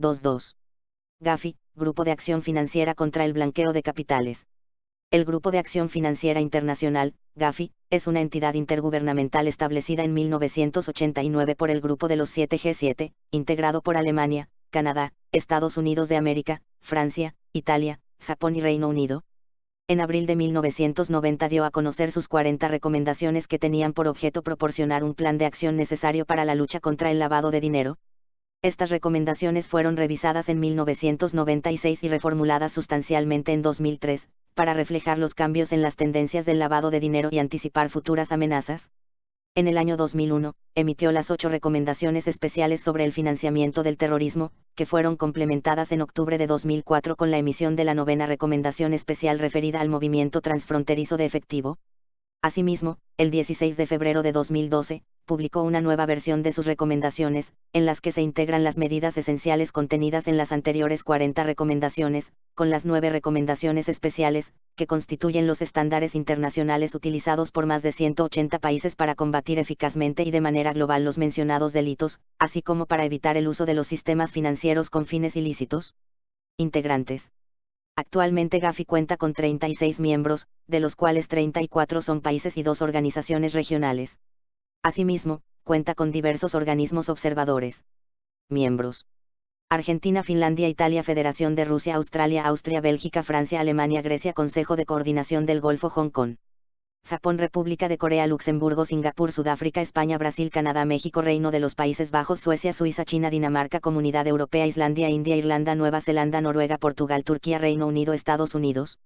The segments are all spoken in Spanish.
22. Gafi, Grupo de Acción Financiera contra el Blanqueo de Capitales. El Grupo de Acción Financiera Internacional, Gafi, es una entidad intergubernamental establecida en 1989 por el Grupo de los 7 G7, integrado por Alemania, Canadá, Estados Unidos de América, Francia, Italia, Japón y Reino Unido. En abril de 1990 dio a conocer sus 40 recomendaciones que tenían por objeto proporcionar un plan de acción necesario para la lucha contra el lavado de dinero. Estas recomendaciones fueron revisadas en 1996 y reformuladas sustancialmente en 2003, para reflejar los cambios en las tendencias del lavado de dinero y anticipar futuras amenazas. En el año 2001, emitió las 8 recomendaciones especiales sobre el financiamiento del terrorismo, que fueron complementadas en octubre de 2004 con la emisión de la 9ª recomendación especial referida al movimiento transfronterizo de efectivo. Asimismo, el 16 de febrero de 2012, publicó una nueva versión de sus recomendaciones, en las que se integran las medidas esenciales contenidas en las anteriores 40 recomendaciones, con las 9 recomendaciones especiales, que constituyen los estándares internacionales utilizados por más de 180 países para combatir eficazmente y de manera global los mencionados delitos, así como para evitar el uso de los sistemas financieros con fines ilícitos. Integrantes. Actualmente Gafi cuenta con 36 miembros, de los cuales 34 son países y 2 organizaciones regionales. Asimismo, cuenta con diversos organismos observadores. Miembros: Argentina, Finlandia, Italia, Federación de Rusia, Australia, Austria, Bélgica, Francia, Alemania, Grecia, Consejo de Coordinación del Golfo, Hong Kong, Japón, República de Corea, Luxemburgo, Singapur, Sudáfrica, España, Brasil, Canadá, México, Reino de los Países Bajos, Suecia, Suiza, China, Dinamarca, Comunidad Europea, Islandia, India, Irlanda, Nueva Zelanda, Noruega, Portugal, Turquía, Reino Unido, Estados Unidos.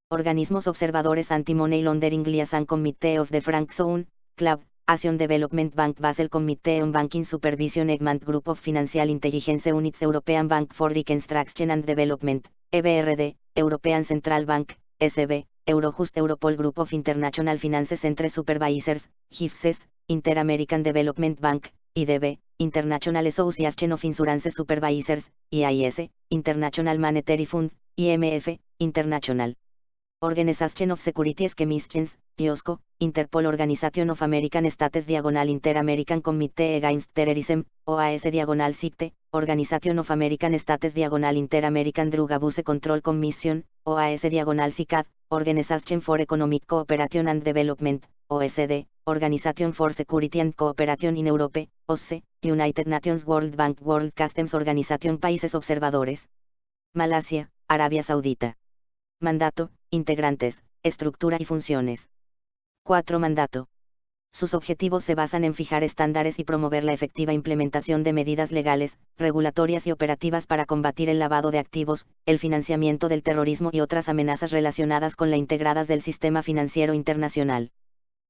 Organismos observadores: Anti-Money Laundering Liaison Committee of the Frank Zone, CLAB, Asian Development Bank, Basel Committee on Banking Supervision, Egmont Group of Financial Intelligence Units, European Bank for Reconstruction and Development, EBRD, European Central Bank, SB, Eurojust, Europol, Group of International Finance Centre Supervisors, GIFSES, Inter-American Development Bank, IDB, International Association of Insurance Supervisors, IAIS, International Monetary Fund, IMF, International Organization of Securities Commissions, IOSCO, Interpol, Organization of American States Inter-American Committee Against Terrorism, OAS CICTE, Organization of American States Inter-American Drug Abuse Control Commission, OAS CICAD, Organization for Economic Cooperation and Development, OSD, Organization for Security and Cooperation in Europe, OSCE, United Nations, World Bank, World Customs Organization. Países observadores: Malasia, Arabia Saudita. Mandato, integrantes, estructura y funciones. 4. Mandato. Sus objetivos se basan en fijar estándares y promover la efectiva implementación de medidas legales, regulatorias y operativas para combatir el lavado de activos, el financiamiento del terrorismo y otras amenazas relacionadas con la integradas del sistema financiero internacional.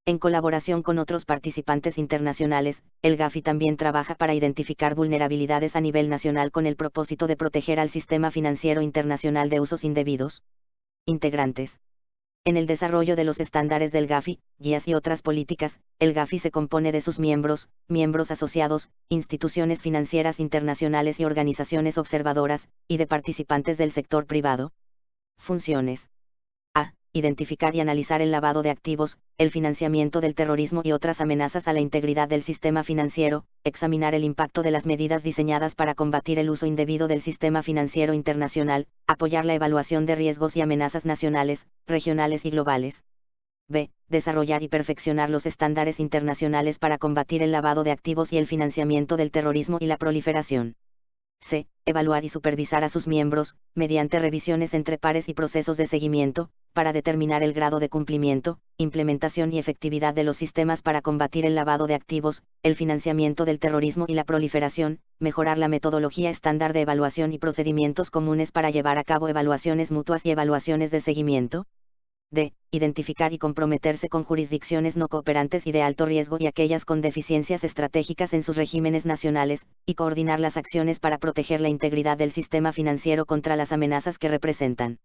En colaboración con otros participantes internacionales, el Gafi también trabaja para identificar vulnerabilidades a nivel nacional con el propósito de proteger al sistema financiero internacional de usos indebidos. Integrantes. En el desarrollo de los estándares del Gafi, guías y otras políticas, el Gafi se compone de sus miembros, miembros asociados, instituciones financieras internacionales y organizaciones observadoras, y de participantes del sector privado. Funciones: A. Identificar y analizar el lavado de activos, el financiamiento del terrorismo y otras amenazas a la integridad del sistema financiero, examinar el impacto de las medidas diseñadas para combatir el uso indebido del sistema financiero internacional, apoyar la evaluación de riesgos y amenazas nacionales, regionales y globales. B. Desarrollar y perfeccionar los estándares internacionales para combatir el lavado de activos y el financiamiento del terrorismo y la proliferación. C. Evaluar y supervisar a sus miembros, mediante revisiones entre pares y procesos de seguimiento, para determinar el grado de cumplimiento, implementación y efectividad de los sistemas para combatir el lavado de activos, el financiamiento del terrorismo y la proliferación, mejorar la metodología estándar de evaluación y procedimientos comunes para llevar a cabo evaluaciones mutuas y evaluaciones de seguimiento. D. Identificar y comprometerse con jurisdicciones no cooperantes y de alto riesgo y aquellas con deficiencias estratégicas en sus regímenes nacionales, y coordinar las acciones para proteger la integridad del sistema financiero contra las amenazas que representan.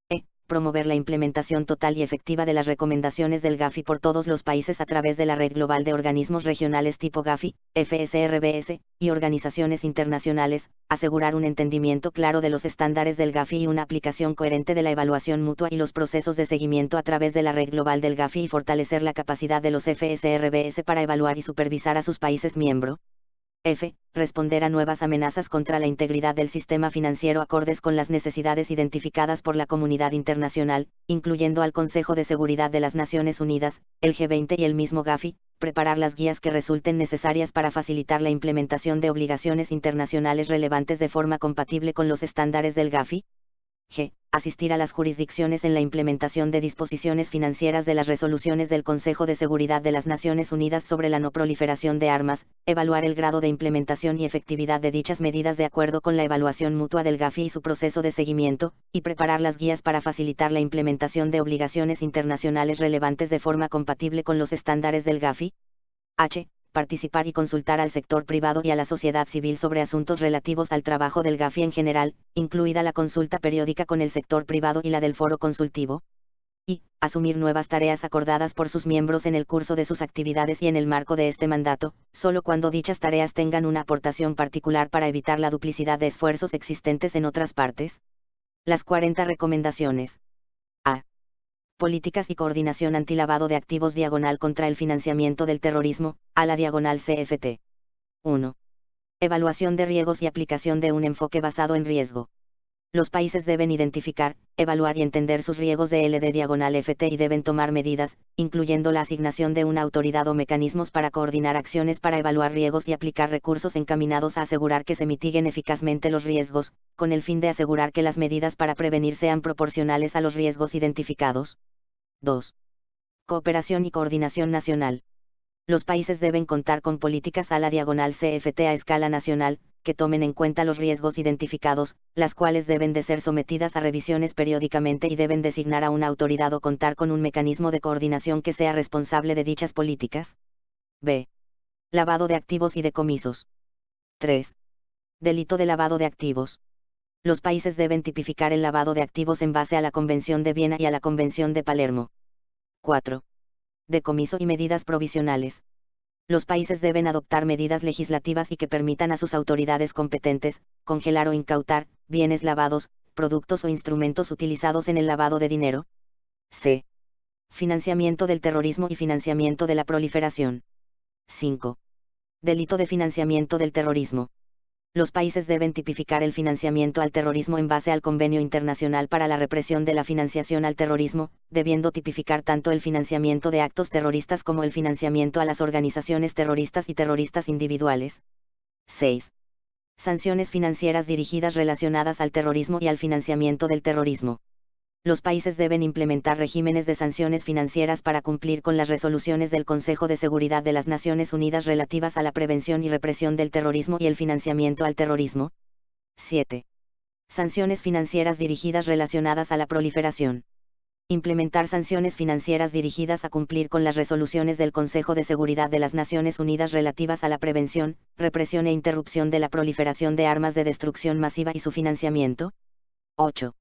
E. Promover la implementación total y efectiva de las recomendaciones del Gafi por todos los países a través de la red global de organismos regionales tipo Gafi, FSRBS, y organizaciones internacionales, asegurar un entendimiento claro de los estándares del Gafi y una aplicación coherente de la evaluación mutua y los procesos de seguimiento a través de la red global del Gafi y fortalecer la capacidad de los FSRBS para evaluar y supervisar a sus países miembro. F. Responder a nuevas amenazas contra la integridad del sistema financiero acordes con las necesidades identificadas por la comunidad internacional, incluyendo al Consejo de Seguridad de las Naciones Unidas, el G20 y el mismo Gafi. Preparar las guías que resulten necesarias para facilitar la implementación de obligaciones internacionales relevantes de forma compatible con los estándares del Gafi. G. Asistir a las jurisdicciones en la implementación de disposiciones financieras de las resoluciones del Consejo de Seguridad de las Naciones Unidas sobre la no proliferación de armas, evaluar el grado de implementación y efectividad de dichas medidas de acuerdo con la evaluación mutua del Gafi y su proceso de seguimiento, y preparar las guías para facilitar la implementación de obligaciones internacionales relevantes de forma compatible con los estándares del Gafi. H. Participar y consultar al sector privado y a la sociedad civil sobre asuntos relativos al trabajo del Gafi en general, incluida la consulta periódica con el sector privado y la del foro consultivo. Y, asumir nuevas tareas acordadas por sus miembros en el curso de sus actividades y en el marco de este mandato, solo cuando dichas tareas tengan una aportación particular para evitar la duplicidad de esfuerzos existentes en otras partes. Las 40 recomendaciones. A. Políticas y coordinación antilavado de activos / contra el financiamiento del terrorismo, a la / CFT. 1. Evaluación de riesgos y aplicación de un enfoque basado en riesgo. Los países deben identificar, evaluar y entender sus riesgos de LD/FT y deben tomar medidas, incluyendo la asignación de una autoridad o mecanismos para coordinar acciones para evaluar riesgos y aplicar recursos encaminados a asegurar que se mitiguen eficazmente los riesgos, con el fin de asegurar que las medidas para prevenir sean proporcionales a los riesgos identificados. 2. Cooperación y coordinación nacional. Los países deben contar con políticas a la / CFT a escala nacional, que tomen en cuenta los riesgos identificados, las cuales deben de ser sometidas a revisiones periódicamente y deben designar a una autoridad o contar con un mecanismo de coordinación que sea responsable de dichas políticas. B. Lavado de activos y decomisos. 3. Delito de lavado de activos. Los países deben tipificar el lavado de activos en base a la Convención de Viena y a la Convención de Palermo. 4. Decomiso y medidas provisionales. Los países deben adoptar medidas legislativas y que permitan a sus autoridades competentes, congelar o incautar, bienes lavados, productos o instrumentos utilizados en el lavado de dinero. C. Financiamiento del terrorismo y financiamiento de la proliferación. 5. Delito de financiamiento del terrorismo. Los países deben tipificar el financiamiento al terrorismo en base al Convenio Internacional para la Represión de la Financiación al Terrorismo, debiendo tipificar tanto el financiamiento de actos terroristas como el financiamiento a las organizaciones terroristas y terroristas individuales. 6. Sanciones financieras dirigidas relacionadas al terrorismo y al financiamiento del terrorismo. Los países deben implementar regímenes de sanciones financieras para cumplir con las resoluciones del Consejo de Seguridad de las Naciones Unidas relativas a la prevención y represión del terrorismo y el financiamiento al terrorismo. 7. Sanciones financieras dirigidas relacionadas a la proliferación. Implementar sanciones financieras dirigidas a cumplir con las resoluciones del Consejo de Seguridad de las Naciones Unidas relativas a la prevención, represión e interrupción de la proliferación de armas de destrucción masiva y su financiamiento. 8.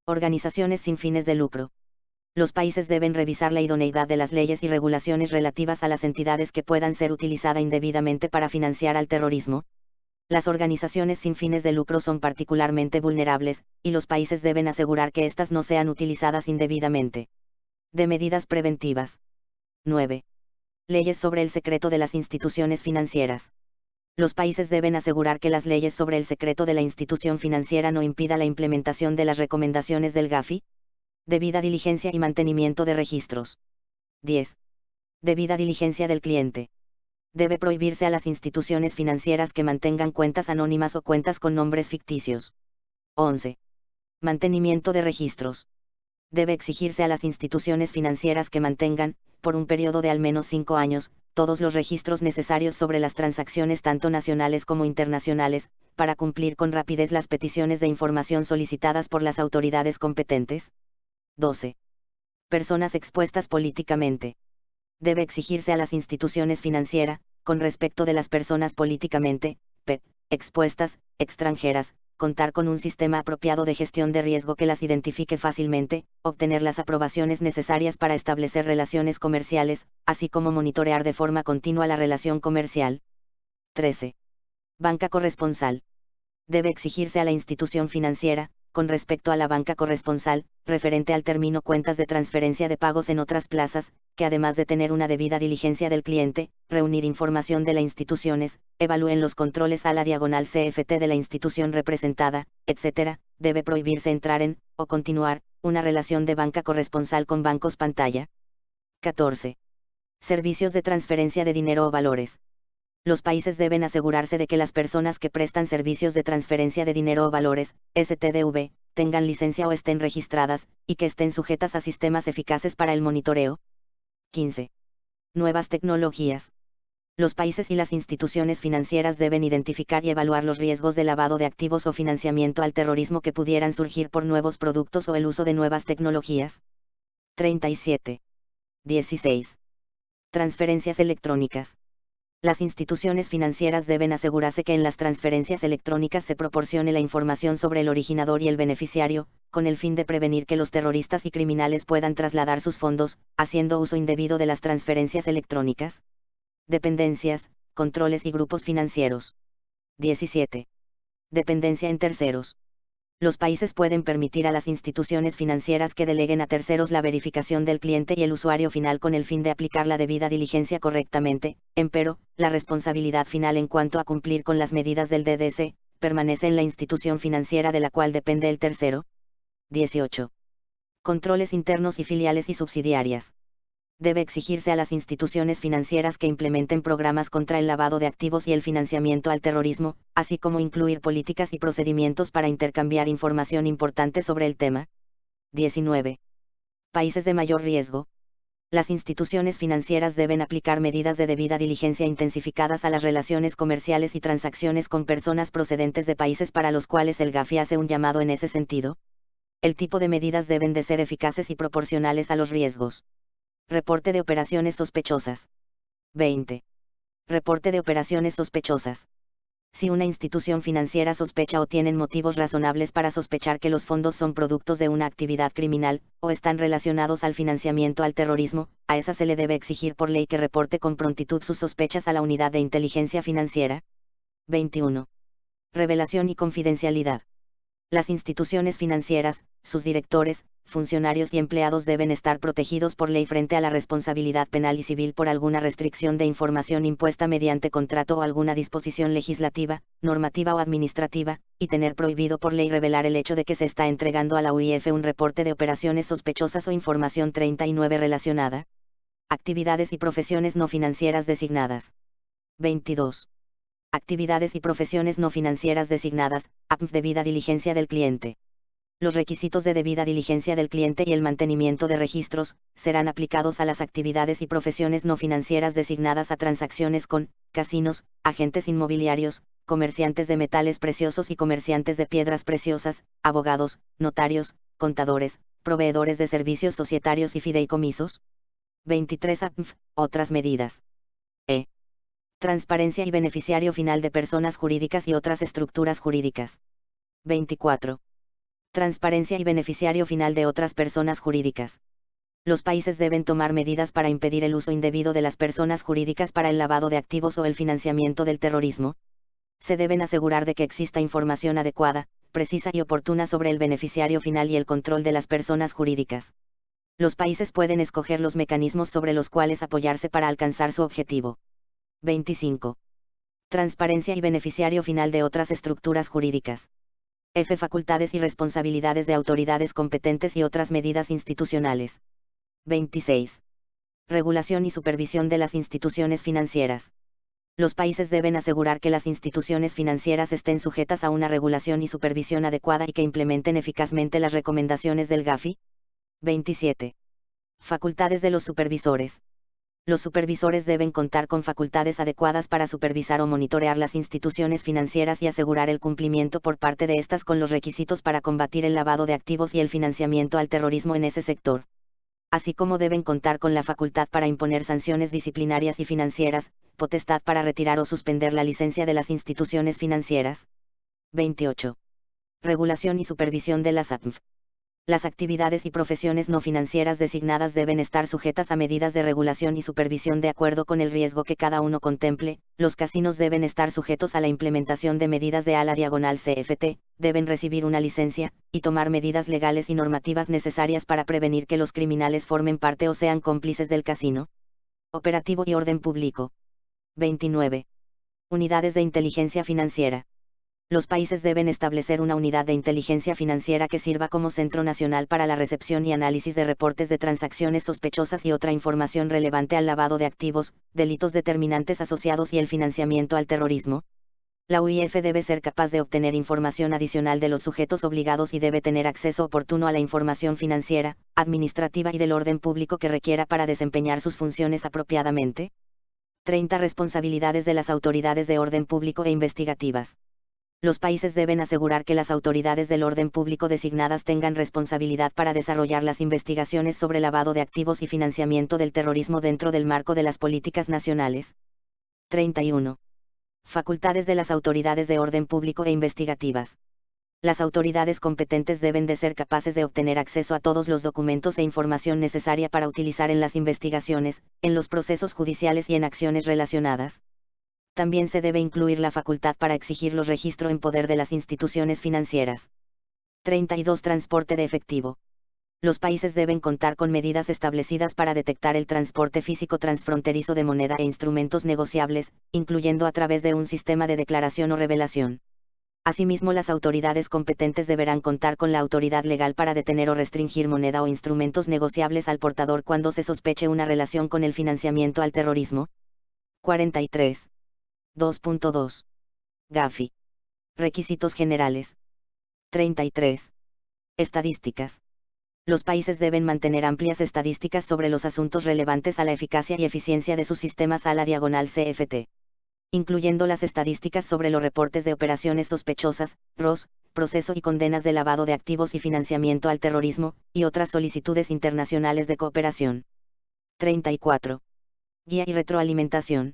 Organizaciones sin fines de lucro. Los países deben revisar la idoneidad de las leyes y regulaciones relativas a las entidades que puedan ser utilizadas indebidamente para financiar al terrorismo. Las organizaciones sin fines de lucro son particularmente vulnerables, y los países deben asegurar que éstas no sean utilizadas indebidamente. De medidas preventivas. 9. Leyes sobre el secreto de las instituciones financieras. Los países deben asegurar que las leyes sobre el secreto de la institución financiera no impida la implementación de las recomendaciones del Gafi. Debida diligencia y mantenimiento de registros. 10. Debida diligencia del cliente. Debe prohibirse a las instituciones financieras que mantengan cuentas anónimas o cuentas con nombres ficticios. 11. Mantenimiento de registros. Debe exigirse a las instituciones financieras que mantengan, por un periodo de al menos 5 años, todos los registros necesarios sobre las transacciones tanto nacionales como internacionales, para cumplir con rapidez las peticiones de información solicitadas por las autoridades competentes. 12. Personas expuestas políticamente. Debe exigirse a las instituciones financieras, con respecto de las personas políticamente, expuestas, extranjeras, contar con un sistema apropiado de gestión de riesgo que las identifique fácilmente, obtener las aprobaciones necesarias para establecer relaciones comerciales, así como monitorear de forma continua la relación comercial. 13. Banca corresponsal. Debe exigirse a la institución financiera, con respecto a la banca corresponsal, referente al término cuentas de transferencia de pagos en otras plazas, que además de tener una debida diligencia del cliente, reunir información de las instituciones, evalúen los controles a la diagonal CFT de la institución representada, etc., debe prohibirse entrar en, o continuar, una relación de banca corresponsal con bancos pantalla. 14. Servicios de transferencia de dinero o valores. Los países deben asegurarse de que las personas que prestan servicios de transferencia de dinero o valores, STDV, tengan licencia o estén registradas, y que estén sujetas a sistemas eficaces para el monitoreo. 15. Nuevas tecnologías. Los países y las instituciones financieras deben identificar y evaluar los riesgos de lavado de activos o financiamiento al terrorismo que pudieran surgir por nuevos productos o el uso de nuevas tecnologías. 37. 16. Transferencias electrónicas. Las instituciones financieras deben asegurarse que en las transferencias electrónicas se proporcione la información sobre el originador y el beneficiario, con el fin de prevenir que los terroristas y criminales puedan trasladar sus fondos, haciendo uso indebido de las transferencias electrónicas. Dependencias, controles y grupos financieros. 17. Dependencia en terceros. Los países pueden permitir a las instituciones financieras que deleguen a terceros la verificación del cliente y el usuario final con el fin de aplicar la debida diligencia correctamente, empero, la responsabilidad final en cuanto a cumplir con las medidas del DDS, permanece en la institución financiera de la cual depende el tercero. 18. Controles internos y filiales y subsidiarias. Debe exigirse a las instituciones financieras que implementen programas contra el lavado de activos y el financiamiento al terrorismo, así como incluir políticas y procedimientos para intercambiar información importante sobre el tema. 19. Países de mayor riesgo. Las instituciones financieras deben aplicar medidas de debida diligencia intensificadas a las relaciones comerciales y transacciones con personas procedentes de países para los cuales el GAFI hace un llamado en ese sentido. El tipo de medidas deben de ser eficaces y proporcionales a los riesgos. Reporte de operaciones sospechosas. 20. Reporte de operaciones sospechosas. Si una institución financiera sospecha o tienen motivos razonables para sospechar que los fondos son productos de una actividad criminal, o están relacionados al financiamiento al terrorismo, a esa se le debe exigir por ley que reporte con prontitud sus sospechas a la unidad de inteligencia financiera. 21. Revelación y confidencialidad. Las instituciones financieras, sus directores, funcionarios y empleados deben estar protegidos por ley frente a la responsabilidad penal y civil por alguna restricción de información impuesta mediante contrato o alguna disposición legislativa, normativa o administrativa, y tener prohibido por ley revelar el hecho de que se está entregando a la UIF un reporte de operaciones sospechosas o información 39 relacionada. Actividades y profesiones no financieras designadas. 22. Actividades y profesiones no financieras designadas, APF debida diligencia del cliente. Los requisitos de debida diligencia del cliente y el mantenimiento de registros, serán aplicados a las actividades y profesiones no financieras designadas a transacciones con, casinos, agentes inmobiliarios, comerciantes de metales preciosos y comerciantes de piedras preciosas, abogados, notarios, contadores, proveedores de servicios societarios y fideicomisos. 23 APF, otras medidas. Transparencia y beneficiario final de personas jurídicas y otras estructuras jurídicas. 24. Transparencia y beneficiario final de otras personas jurídicas. Los países deben tomar medidas para impedir el uso indebido de las personas jurídicas para el lavado de activos o el financiamiento del terrorismo. Se deben asegurar de que exista información adecuada, precisa y oportuna sobre el beneficiario final y el control de las personas jurídicas. Los países pueden escoger los mecanismos sobre los cuales apoyarse para alcanzar su objetivo. 25. Transparencia y beneficiario final de otras estructuras jurídicas. Facultades y responsabilidades de autoridades competentes y otras medidas institucionales. 26. Regulación y supervisión de las instituciones financieras. Los países deben asegurar que las instituciones financieras estén sujetas a una regulación y supervisión adecuada y que implementen eficazmente las recomendaciones del GAFI. 27. Facultades de los supervisores. Los supervisores deben contar con facultades adecuadas para supervisar o monitorear las instituciones financieras y asegurar el cumplimiento por parte de estas con los requisitos para combatir el lavado de activos y el financiamiento al terrorismo en ese sector. Así como deben contar con la facultad para imponer sanciones disciplinarias y financieras, potestad para retirar o suspender la licencia de las instituciones financieras. 28. Regulación y supervisión de las APF. Las actividades y profesiones no financieras designadas deben estar sujetas a medidas de regulación y supervisión de acuerdo con el riesgo que cada uno contemple. Los casinos deben estar sujetos a la implementación de medidas de /CFT, deben recibir una licencia, y tomar medidas legales y normativas necesarias para prevenir que los criminales formen parte o sean cómplices del casino. Operativo y orden público. 29. Unidades de inteligencia financiera. Los países deben establecer una unidad de inteligencia financiera que sirva como centro nacional para la recepción y análisis de reportes de transacciones sospechosas y otra información relevante al lavado de activos, delitos determinantes asociados y el financiamiento al terrorismo. La UIF debe ser capaz de obtener información adicional de los sujetos obligados y debe tener acceso oportuno a la información financiera, administrativa y del orden público que requiera para desempeñar sus funciones apropiadamente. 30. Responsabilidades de las autoridades de orden público e investigativas. Los países deben asegurar que las autoridades del orden público designadas tengan responsabilidad para desarrollar las investigaciones sobre lavado de activos y financiamiento del terrorismo dentro del marco de las políticas nacionales. 31. Facultades de las autoridades de orden público e investigativas. Las autoridades competentes deben de ser capaces de obtener acceso a todos los documentos e información necesaria para utilizar en las investigaciones, en los procesos judiciales y en acciones relacionadas. También se debe incluir la facultad para exigir los registros en poder de las instituciones financieras. 32. Transporte de efectivo. Los países deben contar con medidas establecidas para detectar el transporte físico transfronterizo de moneda e instrumentos negociables, incluyendo a través de un sistema de declaración o revelación. Asimismo, las autoridades competentes deberán contar con la autoridad legal para detener o restringir moneda o instrumentos negociables al portador cuando se sospeche una relación con el financiamiento al terrorismo. 43. 2.2. Gafi. Requisitos generales. 33. Estadísticas. Los países deben mantener amplias estadísticas sobre los asuntos relevantes a la eficacia y eficiencia de sus sistemas /CFT, incluyendo las estadísticas sobre los reportes de operaciones sospechosas, ROS, proceso y condenas de lavado de activos y financiamiento al terrorismo, y otras solicitudes internacionales de cooperación. 34. Guía y retroalimentación.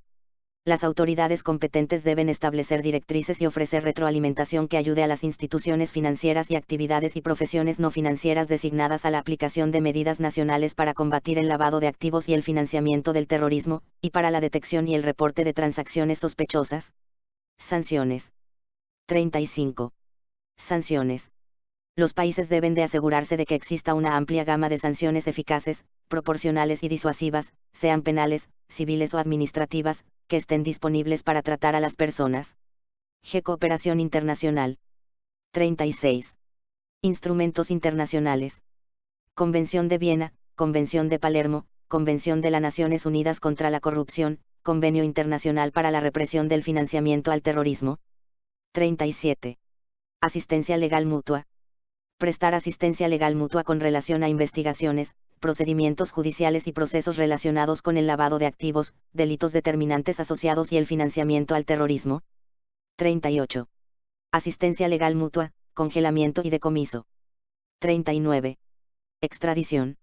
Las autoridades competentes deben establecer directrices y ofrecer retroalimentación que ayude a las instituciones financieras y actividades y profesiones no financieras designadas a la aplicación de medidas nacionales para combatir el lavado de activos y el financiamiento del terrorismo, y para la detección y el reporte de transacciones sospechosas. Sanciones. 35. Sanciones. Los países deben de asegurarse de que exista una amplia gama de sanciones eficaces, proporcionales y disuasivas, sean penales, civiles o administrativas, que estén disponibles para tratar a las personas. Cooperación internacional. 36. Instrumentos internacionales. Convención de Viena, Convención de Palermo, Convención de las Naciones Unidas contra la Corrupción, Convenio Internacional para la Represión del Financiamiento al Terrorismo. 37. Asistencia legal mutua. Prestar asistencia legal mutua con relación a investigaciones, procedimientos judiciales y procesos relacionados con el lavado de activos, delitos determinantes asociados y el financiamiento al terrorismo. 38. Asistencia legal mutua, congelamiento y decomiso. 39. Extradición.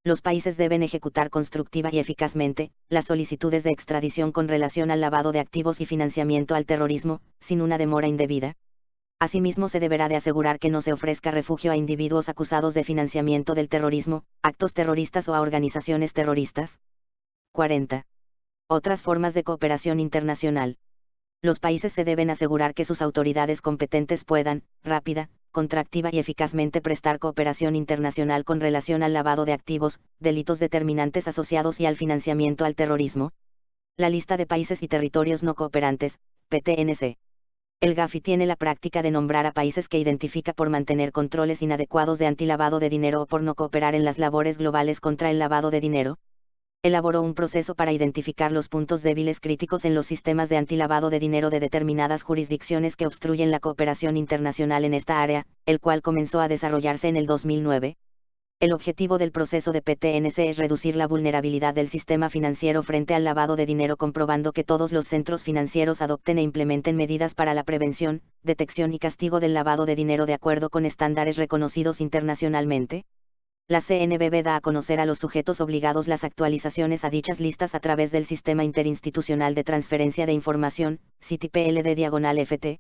Los países deben ejecutar constructiva y eficazmente las solicitudes de extradición con relación al lavado de activos y financiamiento al terrorismo, sin una demora indebida. Asimismo, se deberá de asegurar que no se ofrezca refugio a individuos acusados de financiamiento del terrorismo, actos terroristas o a organizaciones terroristas. 40. Otras formas de cooperación internacional. Los países se deben asegurar que sus autoridades competentes puedan, rápida, contractiva y eficazmente prestar cooperación internacional con relación al lavado de activos, delitos determinantes asociados y al financiamiento al terrorismo. La lista de países y territorios no cooperantes, PTNC. El Gafi tiene la práctica de nombrar a países que identifica por mantener controles inadecuados de antilavado de dinero o por no cooperar en las labores globales contra el lavado de dinero. Elaboró un proceso para identificar los puntos débiles críticos en los sistemas de antilavado de dinero de determinadas jurisdicciones que obstruyen la cooperación internacional en esta área, el cual comenzó a desarrollarse en el 2009. El objetivo del proceso de PTNC es reducir la vulnerabilidad del sistema financiero frente al lavado de dinero, comprobando que todos los centros financieros adopten e implementen medidas para la prevención, detección y castigo del lavado de dinero de acuerdo con estándares reconocidos internacionalmente. La CNBV da a conocer a los sujetos obligados las actualizaciones a dichas listas a través del Sistema Interinstitucional de Transferencia de Información, CITIPLD/FT.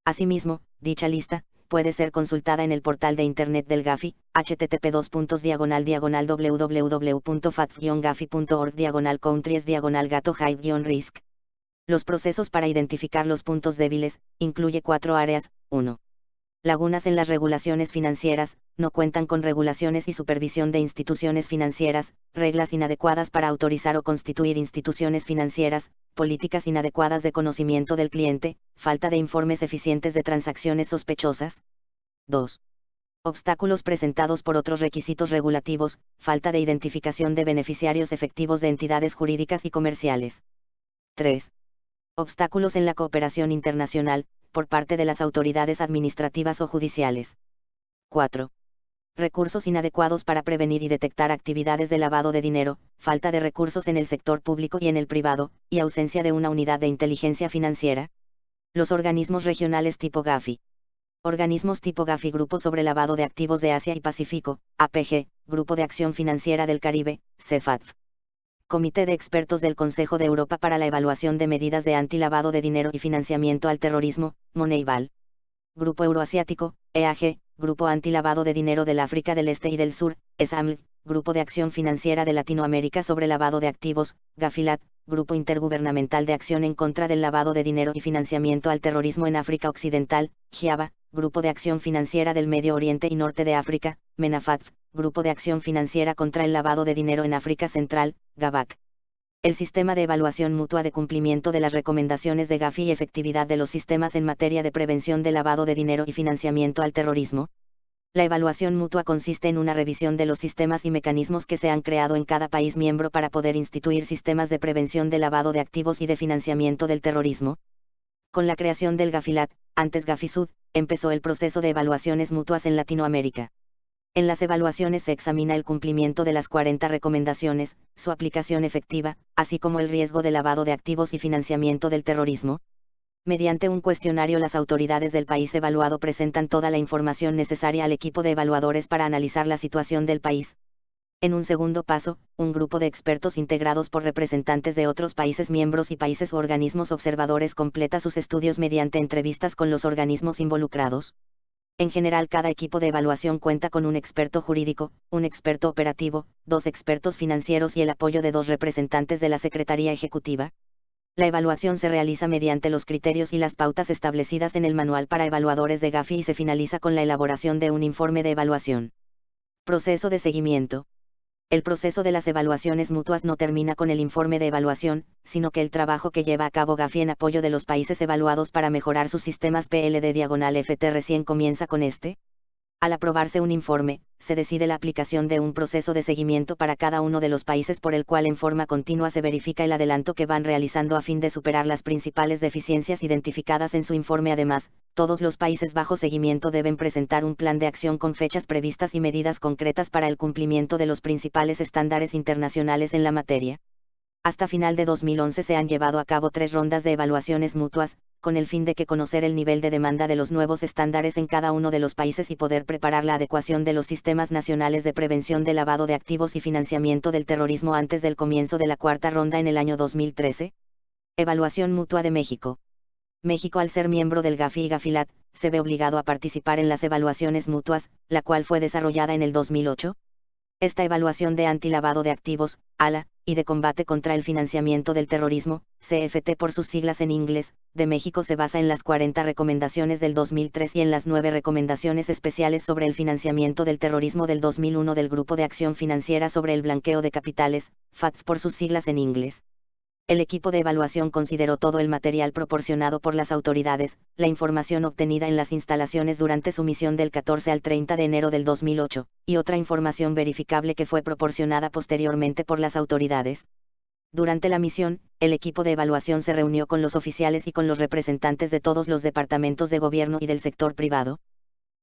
Asimismo, dicha lista puede ser consultada en el portal de internet del Gafi, http://www.fact-gafi.org/countries/gato-risk. Los procesos para identificar los puntos débiles, incluye 4 áreas. 1. Lagunas en las regulaciones financieras, no cuentan con regulaciones y supervisión de instituciones financieras, reglas inadecuadas para autorizar o constituir instituciones financieras, políticas inadecuadas de conocimiento del cliente, falta de informes eficientes de transacciones sospechosas. 2. Obstáculos presentados por otros requisitos regulativos, falta de identificación de beneficiarios efectivos de entidades jurídicas y comerciales. 3. Obstáculos en la cooperación internacional, por parte de las autoridades administrativas o judiciales. 4. Recursos inadecuados para prevenir y detectar actividades de lavado de dinero, falta de recursos en el sector público y en el privado, y ausencia de una unidad de inteligencia financiera. Los organismos regionales tipo Gafi. Organismos tipo Gafi: Grupo sobre Lavado de Activos de Asia y Pacífico, APG, Grupo de Acción Financiera del Caribe, CEFATF. Comité de Expertos del Consejo de Europa para la Evaluación de Medidas de Anti-Lavado de Dinero y Financiamiento al Terrorismo, Moneyval. Grupo Euroasiático, EAG, Grupo Anti-Lavado de Dinero del África del Este y del Sur, ESAML, Grupo de Acción Financiera de Latinoamérica sobre Lavado de Activos, GAFILAT, Grupo Intergubernamental de Acción en contra del Lavado de Dinero y Financiamiento al Terrorismo en África Occidental, GIAVA, Grupo de Acción Financiera del Medio Oriente y Norte de África, MENAFATF, Grupo de Acción Financiera contra el Lavado de Dinero en África Central, GAVAC. El sistema de evaluación mutua de cumplimiento de las recomendaciones de Gafi y efectividad de los sistemas en materia de prevención de lavado de dinero y financiamiento al terrorismo. La evaluación mutua consiste en una revisión de los sistemas y mecanismos que se han creado en cada país miembro para poder instituir sistemas de prevención de lavado de activos y de financiamiento del terrorismo. Con la creación del Gafilat, antes Gafisud, empezó el proceso de evaluaciones mutuas en Latinoamérica. En las evaluaciones se examina el cumplimiento de las 40 recomendaciones, su aplicación efectiva, así como el riesgo de lavado de activos y financiamiento del terrorismo. Mediante un cuestionario, las autoridades del país evaluado presentan toda la información necesaria al equipo de evaluadores para analizar la situación del país. En un segundo paso, un grupo de expertos integrados por representantes de otros países miembros y países u organismos observadores completa sus estudios mediante entrevistas con los organismos involucrados. En general, cada equipo de evaluación cuenta con un experto jurídico, un experto operativo, 2 expertos financieros y el apoyo de 2 representantes de la Secretaría Ejecutiva. La evaluación se realiza mediante los criterios y las pautas establecidas en el Manual para Evaluadores de Gafi y se finaliza con la elaboración de un informe de evaluación. Proceso de seguimiento. El proceso de las evaluaciones mutuas no termina con el informe de evaluación, sino que el trabajo que lleva a cabo Gafi en apoyo de los países evaluados para mejorar sus sistemas PLD/FT recién comienza con este. Al aprobarse un informe, se decide la aplicación de un proceso de seguimiento para cada uno de los países por el cual en forma continua se verifica el adelanto que van realizando a fin de superar las principales deficiencias identificadas en su informe. Además, todos los países bajo seguimiento deben presentar un plan de acción con fechas previstas y medidas concretas para el cumplimiento de los principales estándares internacionales en la materia. Hasta final de 2011 se han llevado a cabo 3 rondas de evaluaciones mutuas, con el fin de conocer el nivel de demanda de los nuevos estándares en cada uno de los países y poder preparar la adecuación de los sistemas nacionales de prevención de lavado de activos y financiamiento del terrorismo antes del comienzo de la 4ª ronda en el año 2013. Evaluación mutua de México. México, al ser miembro del Gafi y Gafilat, se ve obligado a participar en las evaluaciones mutuas, la cual fue desarrollada en el 2008. Esta evaluación de antilavado de activos, ALA, y de combate contra el financiamiento del terrorismo, CFT por sus siglas en inglés, de México se basa en las 40 recomendaciones del 2003 y en las 9 recomendaciones especiales sobre el financiamiento del terrorismo del 2001 del Grupo de Acción Financiera sobre el Blanqueo de Capitales, FATF por sus siglas en inglés. El equipo de evaluación consideró todo el material proporcionado por las autoridades, la información obtenida en las instalaciones durante su misión del 14 al 30 de enero del 2008, y otra información verificable que fue proporcionada posteriormente por las autoridades. Durante la misión, el equipo de evaluación se reunió con los oficiales y con los representantes de todos los departamentos de gobierno y del sector privado.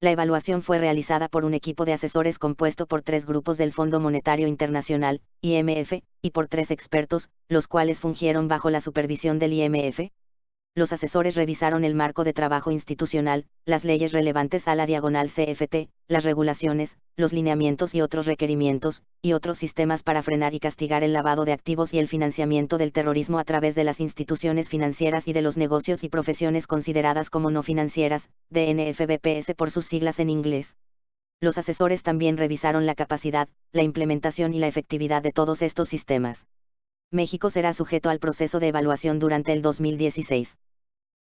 La evaluación fue realizada por un equipo de asesores compuesto por 3 grupos del Fondo Monetario Internacional, IMF, y por 3 expertos, los cuales fungieron bajo la supervisión del IMF. Los asesores revisaron el marco de trabajo institucional, las leyes relevantes a la diagonal CFT, las regulaciones, los lineamientos y otros requerimientos, y otros sistemas para frenar y castigar el lavado de activos y el financiamiento del terrorismo a través de las instituciones financieras y de los negocios y profesiones consideradas como no financieras, DNFBPS por sus siglas en inglés. Los asesores también revisaron la capacidad, la implementación y la efectividad de todos estos sistemas. México será sujeto al proceso de evaluación durante el 2016.